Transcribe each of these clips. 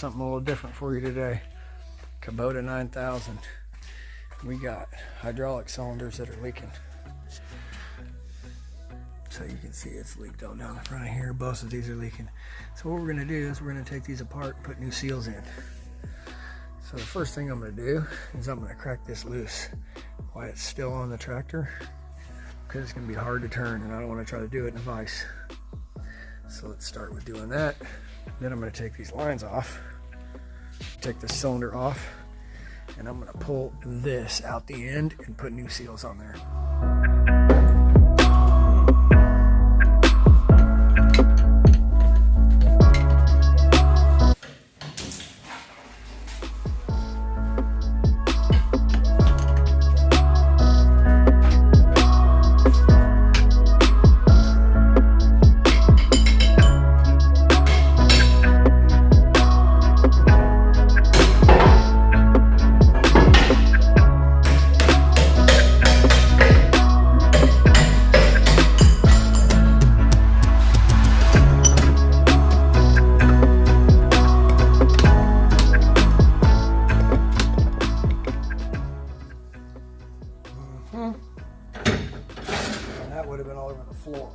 something a little different for you today. Kabota 9000. We got hydraulic cylinders that are leaking. So you can see it's leaked all down the front of here. Both of these are leaking. So what we're gonna do is we're gonna take these apart and put new seals in. So the first thing I'm gonna do is I'm gonna crack this loose while it's still on the tractor, because it's gonna be hard to turn and I don't wanna try to do it in a vise. So let's start with doing that. Then I'm gonna take these lines off, take the cylinder off, and I'm gonna pull this out the end and put new seals on there. And that would have been all over the floor.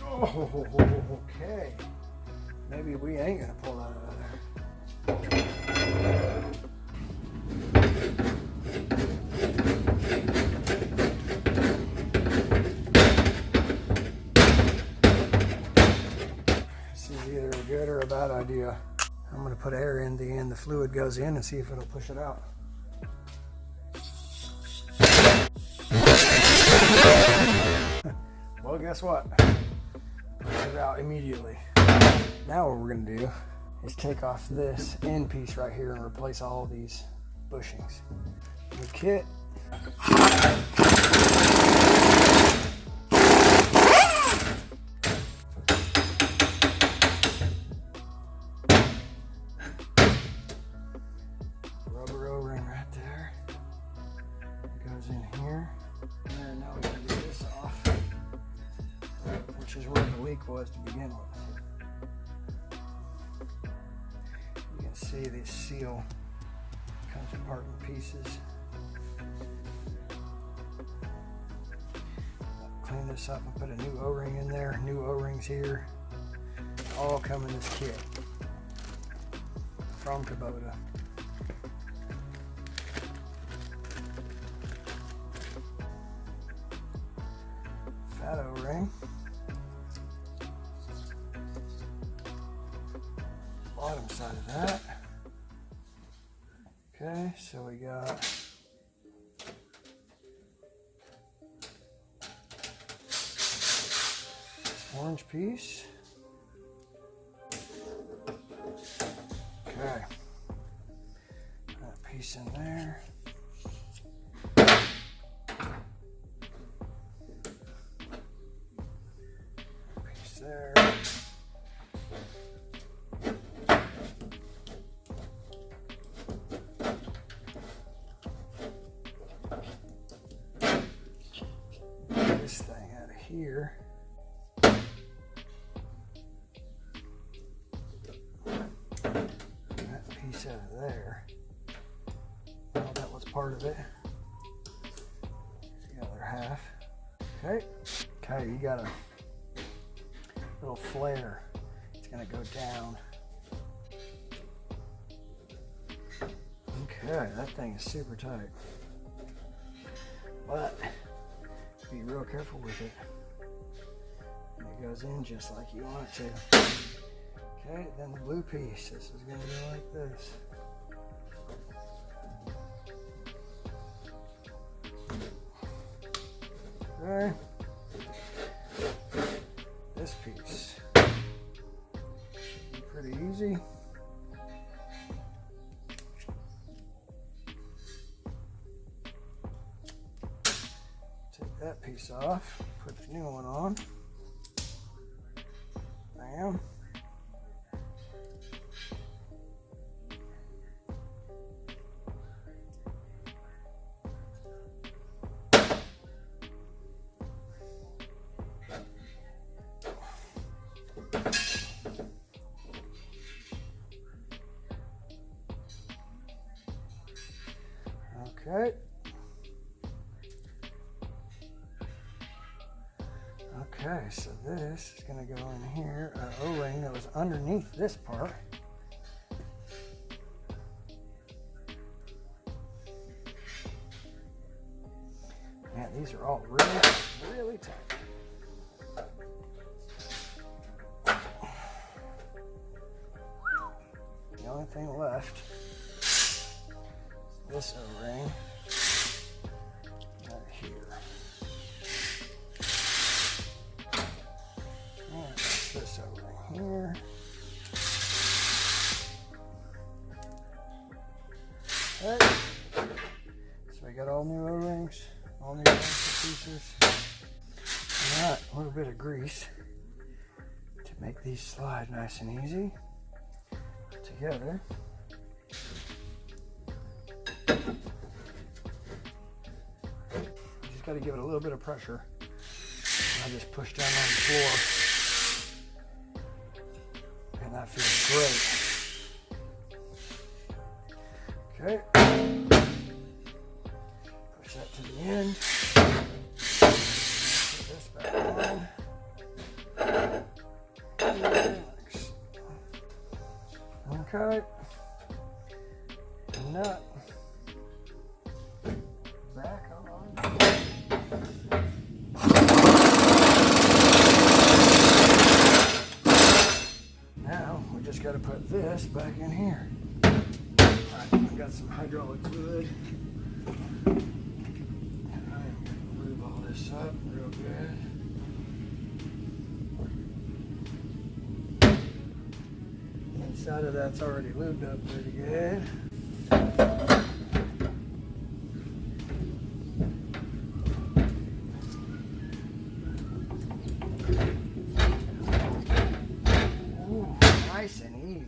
Oh, okay. Maybe we ain't gonna pull that out of there. This is either a good or a bad idea. I'm going to put air in the end the fluid goes in and see if it'll push it out. Well, guess what? Push it out immediately. Now what we're going to do is take off this end piece right here and replace all these bushings. The kit. Rubber O-ring right there. It goes in here. And now we're going to get this off, which is where the leak was to begin with. You can see this seal comes apart in pieces. I'll clean this up and put a new O-ring in there. New O-rings here. All come in this kit from Kabota. Fat O-ring. Bottom side of that. Okay, so we got orange piece. Okay, that piece in there. Piece there. This thing out of here. That piece out of there. Well, that was part of it. Here's the other half. Okay. Okay, you got a little flare. It's gonna go down. Okay, that thing is super tight. But be real careful with it. And it goes in just like you want it to. Okay, then the blue piece. This is going to go like this. Okay. This piece should be pretty easy. Take that piece off, put the new one on. Bam. Okay. Okay, so this is going to go in here, an O-ring that was underneath this part. Man, these are all really, really tight. The only thing left is this O-ring right here. And that's this O-ring here. Okay. So we got all new O-rings, all new pieces. All right, a little bit of grease to make these slide nice and easy together. You just got to give it a little bit of pressure. I just push down on the floor, and that feels great. Okay, push that to the end. Put this back on. Okay, nut back on. Now we just got to put this back in here. I've got some hydraulic fluid. I'm going to lube all this up real good. Inside of that's already lubed up pretty good. Ooh, nice and easy.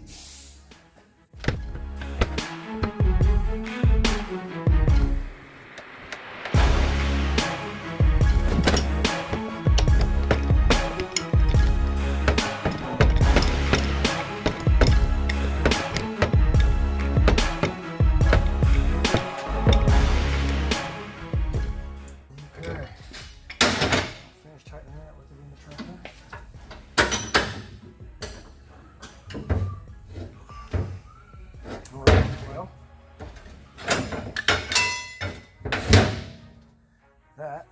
That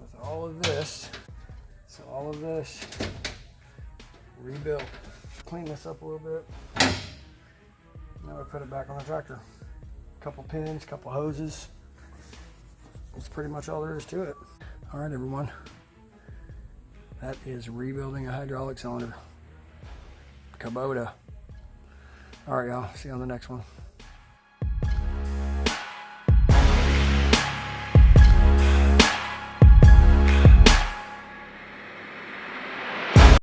with all of this, so all of this rebuilt. Clean this up a little bit. Now we put it back on the tractor. Couple pins, couple hoses. That's pretty much all there is to it. All right, everyone. That is rebuilding a hydraulic cylinder. Kabota. All right, y'all. See you on the next one.